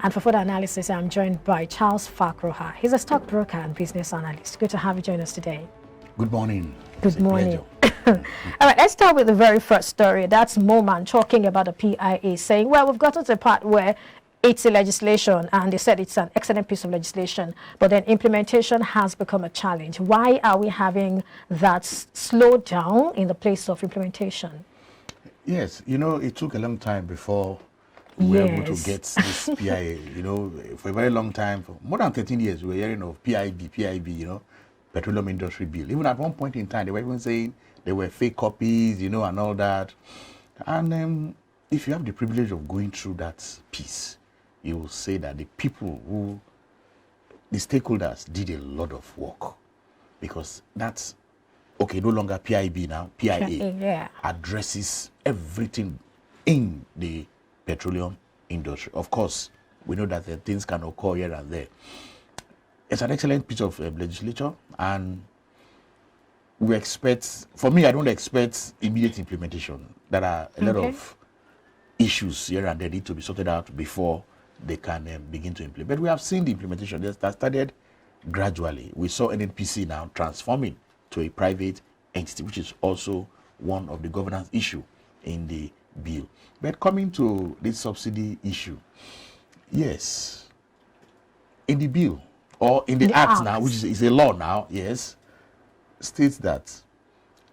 And for further analysis, I'm joined by Charles Fakroha. He's a stockbroker and business analyst. Good to have you join us today. Good morning. Good morning. All right, let's start with the very first story. That's Moman talking about the PIA, saying, well, we've gotten to the part where it's a legislation, and they said it's an excellent piece of legislation, but then implementation has become a challenge. Why are we having that slowdown in the place of implementation? Yes, it took a long time before we were able to get this PIA. For a very long time, for more than 13 years, we were hearing of PIB, Petroleum Industry Bill. Even at one point in time, they were even saying there were fake copies, and all that. And if you have the privilege of going through that piece, you will say that the stakeholders did a lot of work, because that's, okay, no longer PIB now, PIA addresses everything in the petroleum industry. Of course, we know that things can occur here and there. It's an excellent piece of legislature, and we expect, for me, I don't expect immediate implementation. There are a lot of issues here and there need to be sorted out before they can begin to implement. But we have seen the implementation that started gradually. We saw NNPC now transforming to a private entity, which is also one of the governance issue in the bill. But coming to this subsidy issue, yes, in the bill, or in the act now, which is a law now, yes, states that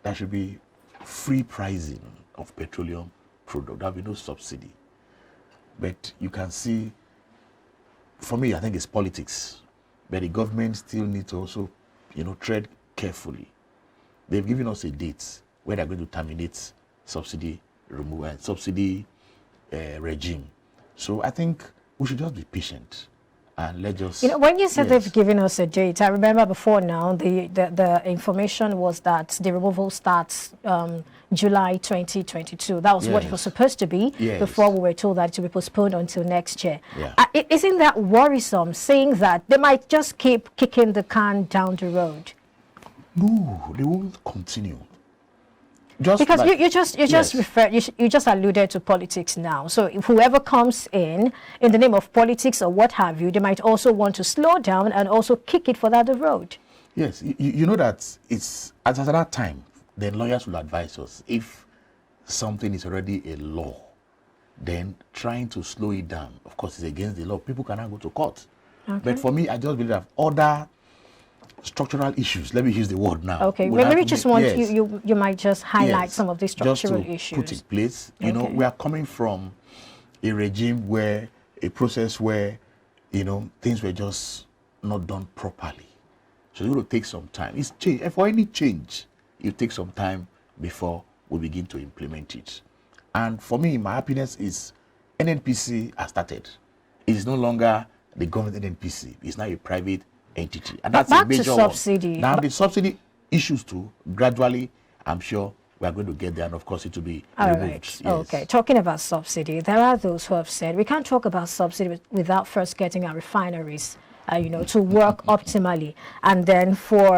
there should be free pricing of petroleum product. There will be no subsidy. But you can see, for me, I think it's politics. But the government still needs to also, tread carefully. They've given us a date where they're going to terminate subsidy removal and subsidy regime. So I think we should just be patient and let us. When you said they've given us a date, I remember before now the information was that the removal starts July 2022. That was what it was supposed to be before we were told that it will be postponed until next year. Isn't that worrisome, saying that they might just keep kicking the can down the road? No, they won't continue. Because you just alluded to politics now. So if whoever comes in the name of politics or what have you, they might also want to slow down and also kick it further the road. Yes, you know that it's at that time, the lawyers will advise us if something is already a law, then trying to slow it down, of course, is against the law. People cannot go to court. But for me, I just believe that other structural issues, let me use the word now. Okay, well, maybe just want you might just highlight some of these structural issues. Put in place. We are coming from a regime where, a process where, things were just not done properly. So it will take some time. It's change. And for any change, it takes some time before we begin to implement it. And for me, my happiness is NNPC has started. It is no longer the government NNPC. It's now a private entity. And that's a major subsidy. One. Now the subsidy issues too, gradually, I'm sure we are going to get there, and of course it will be removed. Right. Yes. Okay, talking about subsidy, there are those who have said we can't talk about subsidy without first getting our refineries to work optimally, and then for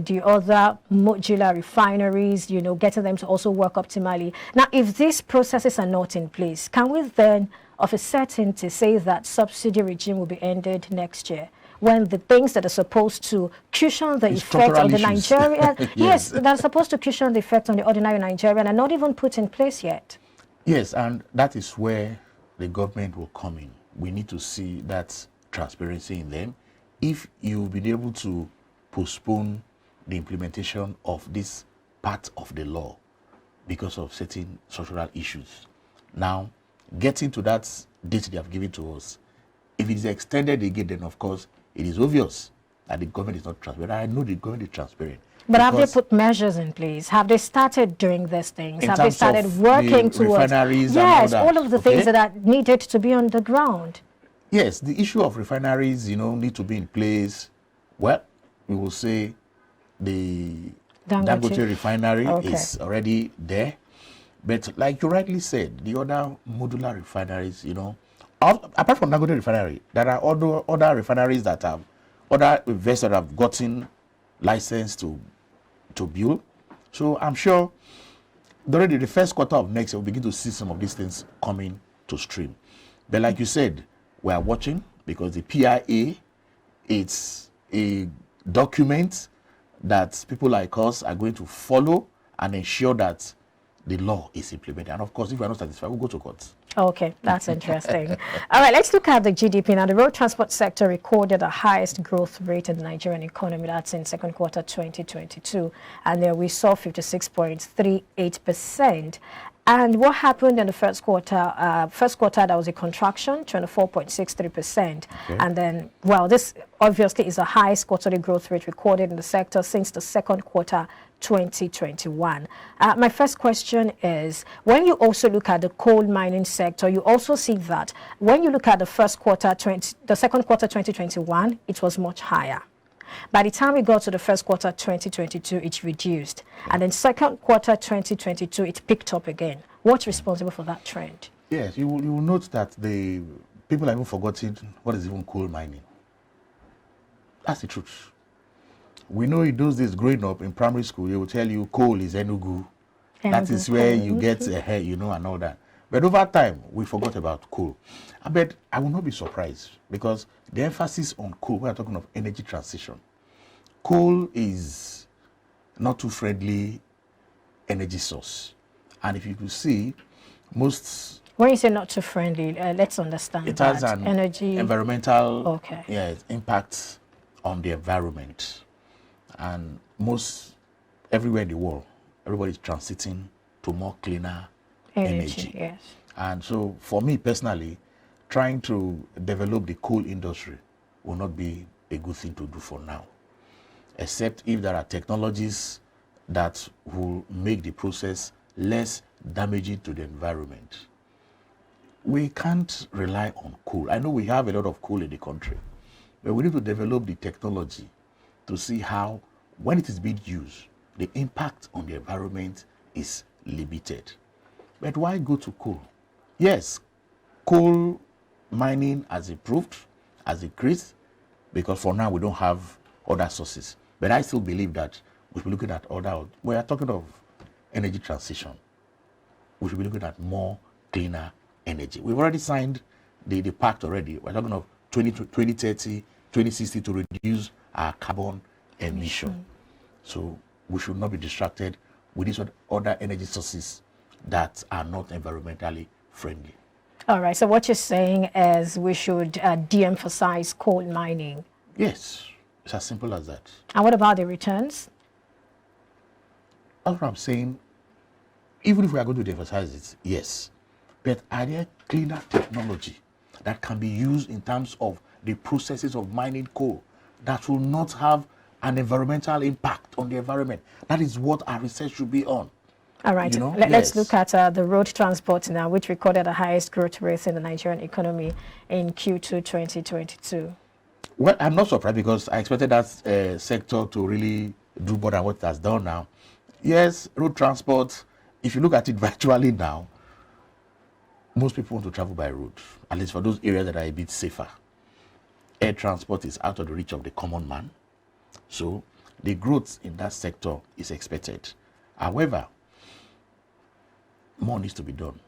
the other modular refineries, getting them to also work optimally. Now, if these processes are not in place, can we then of a certainty say that subsidy regime will be ended next year, when the things that are supposed to cushion the effect on the Nigerian, yes, that are supposed to cushion the effect on the ordinary Nigerian are not even put in place yet? Yes, and that is where the government will come in. We need to see that transparency in them. If you've been able to postpone the implementation of this part of the law because of certain structural issues, now getting to that date they have given to us, if it is extended again, then of course it is obvious that the government is not transparent. I know the government is transparent. But have they put measures in place? Have they started doing these things? Have they started working towards refineries all of the things that are needed to be on the ground? Yes, the issue of refineries, need to be in place. Well, we will say the Dangote refinery is already there. But like you rightly said, the other modular refineries, apart from Dangote refinery, there are other refineries that have, other investors that have gotten license to build. So I'm sure already the first quarter of next year, we'll begin to see some of these things coming to stream. But like you said, we are watching, because the PIA, it's a document that people like us are going to follow and ensure that the law is implemented. And of course, if we are not satisfied, we'll go to court. Okay, that's interesting. All right, let's look at the GDP. Now, the road transport sector recorded the highest growth rate in the Nigerian economy. That's in second quarter 2022. And there we saw 56.38%. And what happened in the first quarter? There was a contraction, 24.63%. Okay. And then, well, this obviously is the highest quarterly growth rate recorded in the sector since the second quarter 2021. My first question is, when you also look at the coal mining sector, you also see that when you look at the second quarter 2021, it was much higher. By the time we got to the first quarter 2022, it reduced. And then second quarter 2022, it picked up again. What's responsible for that trend? Yes, you will note that the people have even forgotten what is even coal mining. That's the truth. We know in those days growing up in primary school, they will tell you coal is Enugu. That is where you get ahead, you know, and all that. But over time, we forgot about coal. But I will not be surprised, because the emphasis on coal, we are talking of energy transition. Coal is not too friendly energy source. And if you could see, most... When you say not too friendly, let's understand it has an energy environmental impact on the environment. And everywhere in the world, everybody's transiting to more cleaner energy. Yes. And so for me personally, trying to develop the coal industry will not be a good thing to do for now, except if there are technologies that will make the process less damaging to the environment. We can't rely on coal. I know we have a lot of coal in the country, but we need to develop the technology to see how, when it is being used, the impact on the environment is limited. But why go to coal? Yes, coal mining has improved, has increased, because for now we don't have other sources. But I still believe that we should be looking at we are talking of energy transition. We should be looking at more cleaner energy. We've already signed the pact already. We're talking of 2030, 2060 to reduce our carbon emission. So we should not be distracted with these other energy sources that are not environmentally friendly. All right, so what you're saying is we should de-emphasize coal mining. Yes, it's as simple as that. And what about the returns? That's what I'm saying. Even if we are going to de-emphasize it, yes. But are there cleaner technology that can be used in terms of the processes of mining coal that will not have an environmental impact on the environment? That is what our research should be on. All right, you know? Let's look at the road transport now, which recorded the highest growth rate in the Nigerian economy in Q2 2022. Well, I'm not surprised, because I expected that sector to really do more than what it has done now. Yes, road transport, if you look at it virtually now, most people want to travel by road, at least for those areas that are a bit safer. Air transport is out of the reach of the common man. So the growth in that sector is expected. However, more needs to be done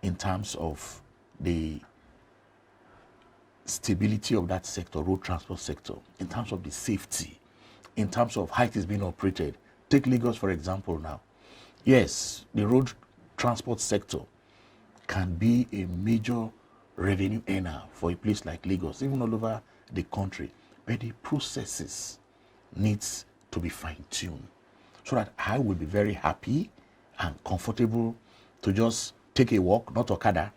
in terms of the stability of that sector, road transport sector, in terms of the safety, in terms of how it is being operated. Take Lagos, for example, now. Yes, the road transport sector can be a major revenue earner for a place like Lagos, even all over the country. But the processes needs to be fine-tuned so that I will be very happy and comfortable to just take a walk, not Okada,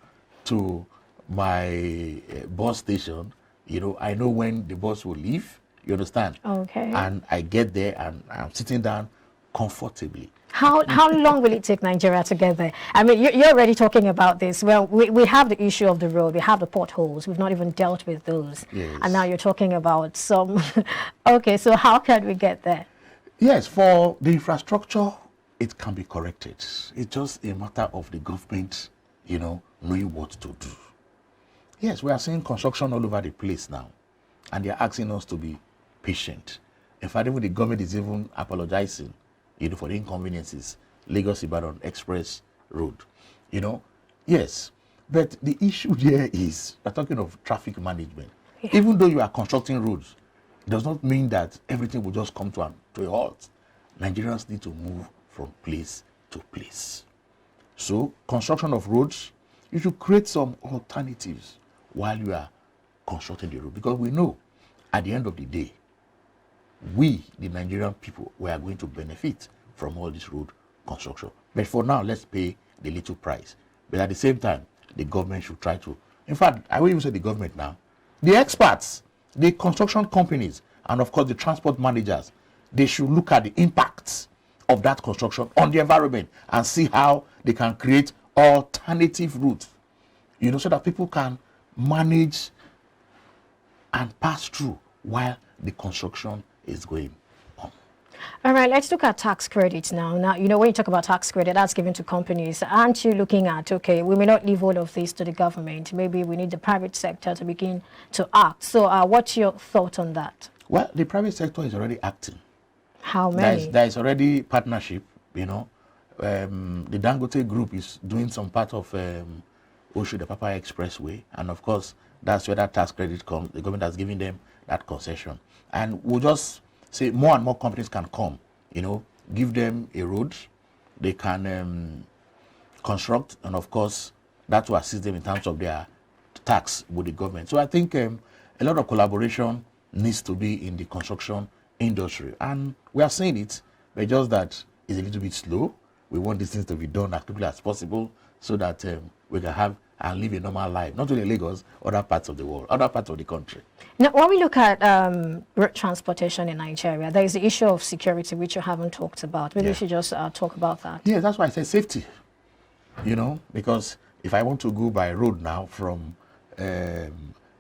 to my bus station. You know, I know when the bus will leave, you understand? Okay. And I get there and I'm sitting down comfortably. How long will it take Nigeria to get there? I mean, you're already talking about this. Well, we have the issue of the road. We have the potholes. We've not even dealt with those. Yes. And now you're talking about some... Okay, so how can we get there? Yes, for the infrastructure, it can be corrected. It's just a matter of the government, you know, knowing what to do. Yes, we are seeing construction all over the place now. And they're asking us to be patient. In fact, even the government is even apologizing, you know, for the inconveniences. Lagos-Ibadan Express Road. You know, yes, But the issue there is, we're talking of traffic management. Yeah. Even though you are constructing roads, it does not mean that everything will just come to a halt. Nigerians need to move from place to place. So, construction of roads, you should create some alternatives while you are constructing the road. Because we know, at the end of the day, we, the Nigerian people, we are going to benefit from all this road construction. But for now, let's pay the little price. But at the same time, the government should try to, in fact, I will even say the government now, the experts, the construction companies, and of course the transport managers, they should look at the impacts of that construction on the environment and see how they can create alternative routes, you know, so that people can manage and pass through while the construction is going on. All right, let's look at tax credits now. Now, you know, when you talk about tax credit, that's given to companies. Aren't you looking at, okay, we may not leave all of this to the government. Maybe we need the private sector to begin to act. So what's your thought on that? Well, the private sector is already acting. How many? There is already partnership, you know. The Dangote group is doing some part of Oshu, the Papa Expressway. And of course, that's where that tax credit comes. The government has given them that concession. And we'll just say more and more companies can come, you know, give them a road, they can construct, and of course, that will assist them in terms of their tax with the government. So I think a lot of collaboration needs to be in the construction industry. And we are seeing it, but just that it's a little bit slow. We want these things to be done as quickly as possible so that we can have and live a normal life, not only in Lagos, other parts of the world, other parts of the country. Now, when we look at road transportation in Nigeria, there is the issue of security, which you haven't talked about. Maybe you should just talk about that. Yeah, that's why I say safety, you know, because if I want to go by road now from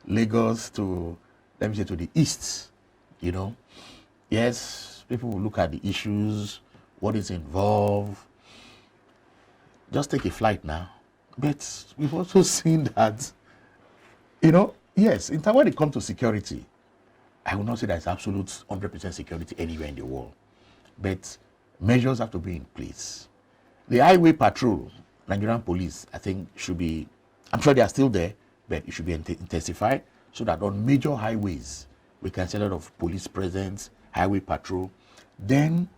Lagos to, let me say, to the east, you know, yes, people will look at the issues, what is involved. Just take a flight now. But we've also seen that, you know, yes, in time when it comes to security, I will not say there's absolute 100% security anywhere in the world. But measures have to be in place. The highway patrol, Nigerian police, I think should be, I'm sure they are still there, but it should be intensified so that on major highways, we can see a lot of police presence, highway patrol. Then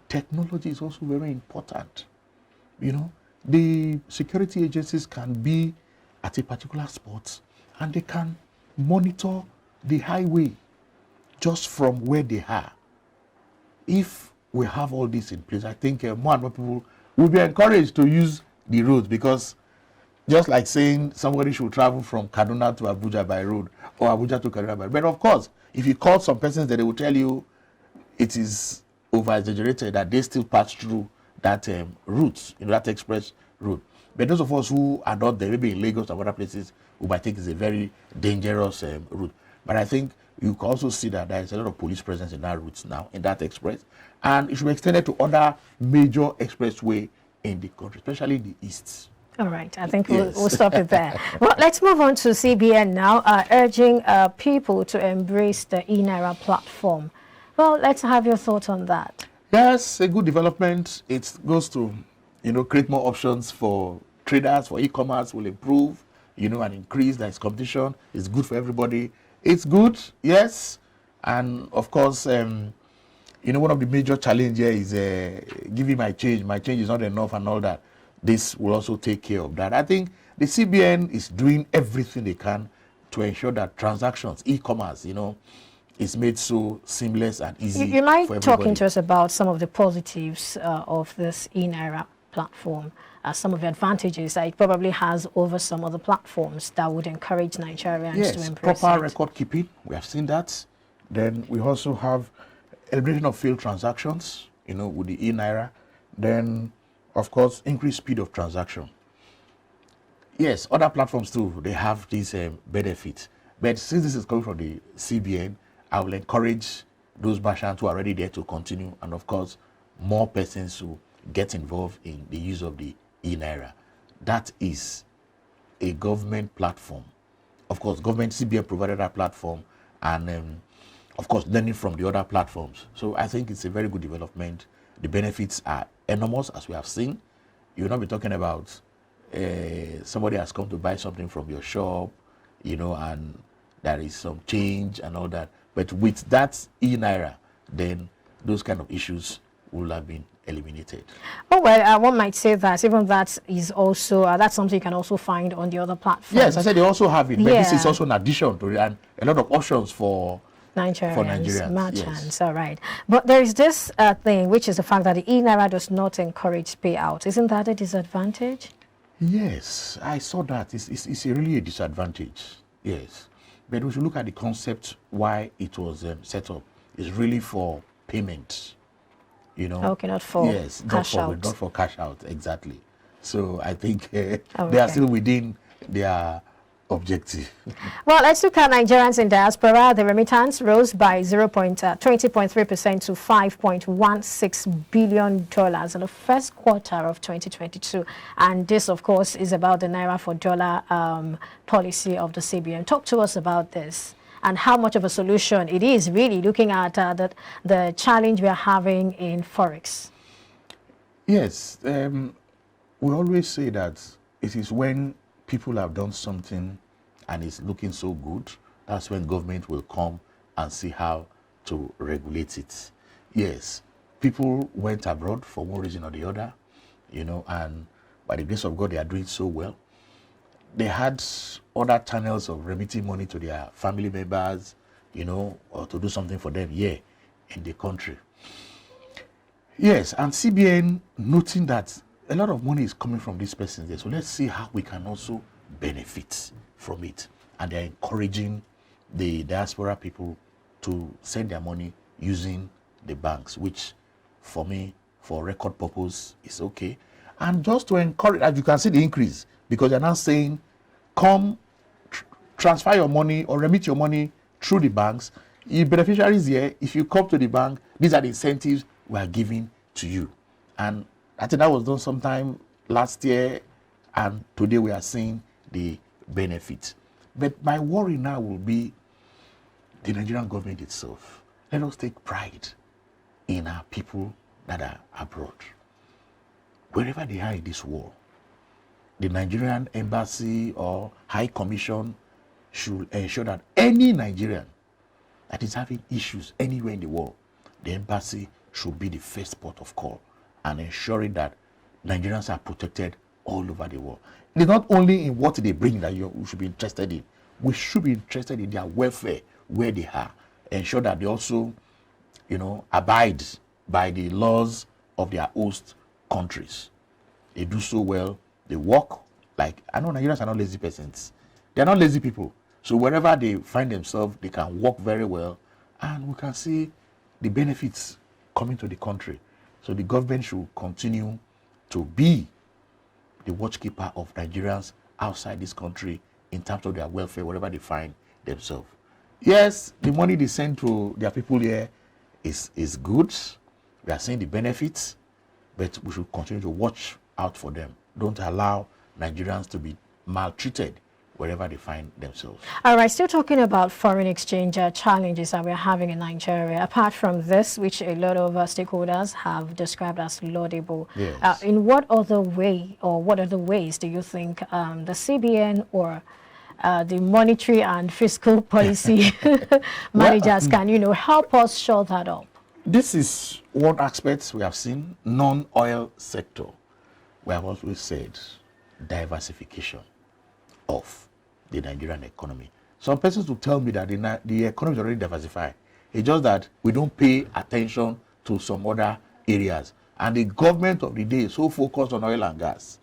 technology is also very important, you know. The security agencies can be at a particular spot and they can monitor the highway just from where they are. If we have all this in place, I think more and more people will be encouraged to use the roads, because just like saying somebody should travel from Kaduna to Abuja by road or Abuja to Kaduna by road. But of course, if you call some persons, they will tell you it is over-exaggerated that they still pass through that route, you know, that express route. But those of us who are not there, maybe in Lagos or other places, we might think it's a very dangerous route. But I think you can also see that there is a lot of police presence in that route now, in that express. And it should be extended to other major expressway in the country, especially in the east. All right, I think we'll stop it there. Well, let's move on to CBN now, urging people to embrace the e-Naira platform. Well, let's have your thoughts on that. Yes, a good development. It goes to, you know, create more options for traders, for e-commerce, will improve, you know, and increase. There's competition. It's good for everybody. It's good, yes. And of course, you know, one of the major challenges is giving my change. My change is not enough and all that. This will also take care of that. I think the CBN is doing everything they can to ensure that transactions, e-commerce, you know, is made so seamless and easy. You might talking to us about some of the positives of this e-Naira platform, some of the advantages that it probably has over some other platforms that would encourage Nigerians to embrace proper it. record keeping. We have seen that. Then we also have elimination of failed transactions, you know, with the e-Naira. Then, of course, increased speed of transaction. Yes, other platforms too, they have these benefits. But since this is coming from the CBN, I will encourage those merchants who are already there to continue, and of course, more persons who get involved in the use of the e-Naira. That is a government platform. Of course, government CBN provided that platform, and of course, learning from the other platforms. So I think it's a very good development. The benefits are enormous, as we have seen. You will not be talking about somebody has come to buy something from your shop, you know, and there is some change and all that. But with that e-naira, then those kind of issues will have been eliminated. Oh, well, one might say that even that is also, that's something you can also find on the other platforms. Yes, I said they also have it, but this is also an addition to it, and a lot of options for Nigerians. Merchants, yes. all right. But there is this thing, which is the fact that the e-naira does not encourage payout. Isn't that a disadvantage? Yes, I saw that. It's really a disadvantage. Yes. But we should look at the concept why it was set up. It's really for payment, you know. Okay, not for cash out. Not for cash out, exactly. So I think they are still within their objective. Well, let's look at Nigerians in diaspora. The remittance rose by 20.3% to $5.16 billion in the first quarter of 2022. And this, of course, is about the Naira for dollar policy of the CBN. Talk to us about this and how much of a solution it is, really, looking at the challenge we are having in Forex. Yes. We always say that it is when people have done something and it's looking so good, that's when government will come and see how to regulate it. Yes, people went abroad for one reason or the other, you know, and by the grace of God, they are doing so well. They had other channels of remitting money to their family members, you know, or to do something for them here in the country. Yes, and CBN noting that a lot of money is coming from these persons there. So let's see how we can also benefit from it. And they're encouraging the diaspora people to send their money using the banks, which for me, for record purpose, is okay. And just to encourage, as you can see the increase, because they're now saying, come transfer your money or remit your money through the banks. If beneficiaries here, if you come to the bank, these are the incentives we are giving to you. And I think that was done sometime last year, and today we are seeing the benefit. But my worry now will be the Nigerian government itself. Let us take pride in our people that are abroad. Wherever they are in this world, the Nigerian embassy or high commission should ensure that any Nigerian that is having issues anywhere in the world, the embassy should be the first port of call, and ensuring that Nigerians are protected all over the world. It's not only in what they bring that we should be interested in. We should be interested in their welfare where they are. Ensure that they also, you know, abide by the laws of their host countries. They do so well. They work like, I know Nigerians are not lazy persons. They're not lazy people. So wherever they find themselves, they can work very well. And we can see the benefits coming to the country. So the government should continue to be the watchkeeper of Nigerians outside this country in terms of their welfare, wherever they find themselves. Yes, the money they send to their people here is good. We are seeing the benefits, but we should continue to watch out for them. Don't allow Nigerians to be maltreated wherever they find themselves. All right, still talking about foreign exchange challenges that we're having in Nigeria. Apart from this, which a lot of stakeholders have described as laudable, yes. In what other way or what other ways do you think the CBN or the monetary and fiscal policy managers can, you know, help us shore that up? This is one aspect we have seen. Non-oil sector. We have always said diversification of the Nigerian economy. Some persons will tell me that the economy is already diversified. It's just that we don't pay attention to some other areas. And the government of the day is so focused on oil and gas.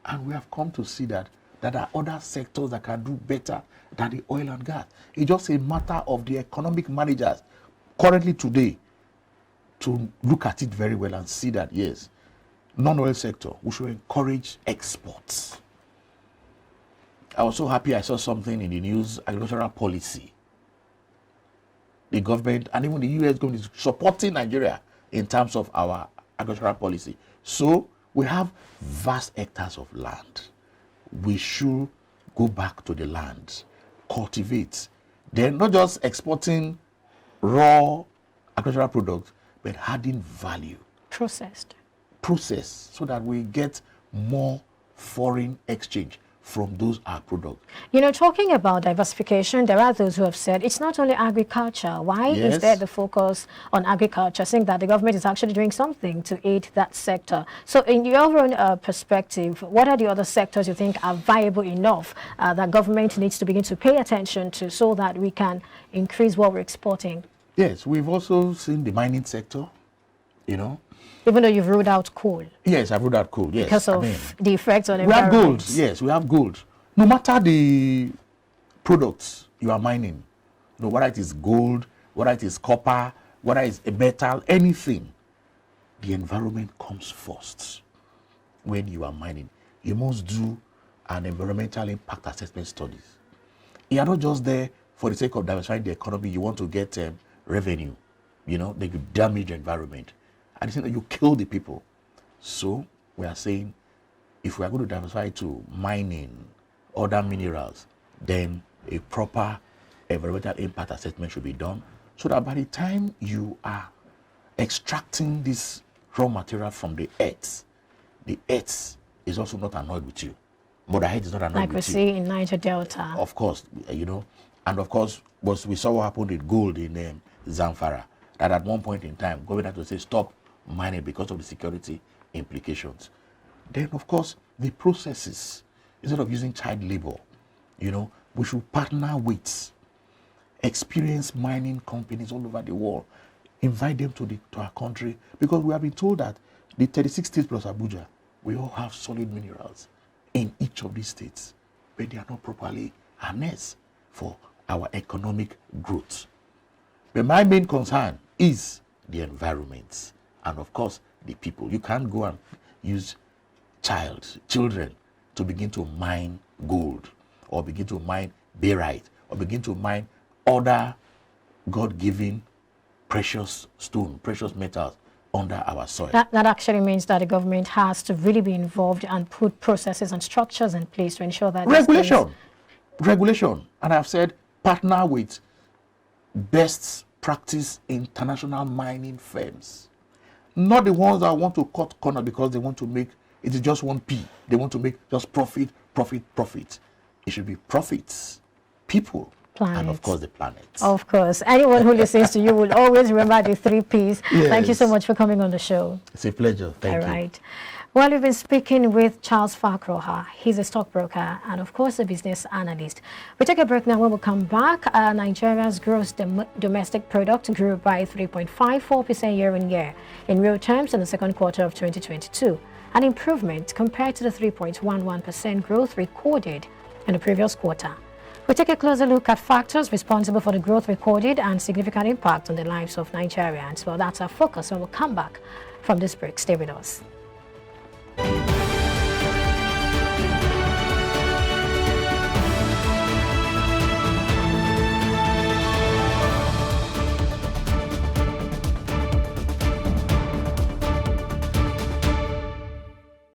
And we have come to see that there are other sectors that can do better than the oil and gas. It's just a matter of the economic managers currently today to look at it very well and see that, yes, non-oil sector, we should encourage exports. I was so happy I saw something in the news, agricultural policy. The government and even the US government is supporting Nigeria in terms of our agricultural policy. So we have vast hectares of land. We should go back to the land, cultivate. Then not just exporting raw agricultural products, but adding value. Processed. Process so that we get more foreign exchange from those our products. You know, talking about diversification, there are those who have said it's not only agriculture. Why is there the focus on agriculture, saying that the government is actually doing something to aid that sector? So in your own perspective, what are the other sectors you think are viable enough that government needs to begin to pay attention to so that we can increase what we're exporting? Yes, we've also seen the mining sector, you know. Even though you've ruled out coal. Yes, I've ruled out coal, yes. Because of the effects on we environment. have gold, yes, we have gold. No matter the products you are mining, you know, whether it is gold, whether it is copper, whether it's a metal, anything, the environment comes first. When you are mining, you must do an environmental impact assessment studies. You are not just there for the sake of diversifying the economy. You want to get revenue, you know, they could damage the environment. And you kill the people. So we are saying if we are going to diversify to mining, other minerals, then a proper environmental impact assessment should be done so that by the time you are extracting this raw material from the earth is also not annoyed with you. Mother Earth is not annoyed with you. Like we see in Niger Delta. Of course, you know. And of course, we saw what happened with gold in Zamfara. That at one point in time, government had to say stop mining because of the security implications. Then, of course, the processes, instead of using child labor, you know, we should partner with experienced mining companies all over the world, invite them to our country, because we have been told that the 36 states plus Abuja, we all have solid minerals in each of these states, but they are not properly harnessed for our economic growth. But my main concern is the environment. And of course, the people. You can't go and use children to begin to mine gold or begin to mine barite or begin to mine other God-given precious stone, precious metals under our soil. That actually means that the government has to really be involved and put processes and structures in place to ensure that regulation. And I've said partner with best practice international mining firms. Not the ones that want to cut corner because they want to make, it is just one P. They want to make just profit. It should be profits, people, planet. And of course the planet. Of course. Anyone who listens to you will always remember the 3 Ps. Yes. Thank you so much for coming on the show. It's a pleasure. Thank you. All right. Well, we've been speaking with Charles Fakroha. He's a stockbroker and, of course, a business analyst. We take a break now. When we come back, Nigeria's gross domestic product grew by 3.54% year-on-year in real terms in the second quarter of 2022, an improvement compared to the 3.11% growth recorded in the previous quarter. We take a closer look at factors responsible for the growth recorded and significant impact on the lives of Nigerians. Well, that's our focus when we come back from this break. Stay with us.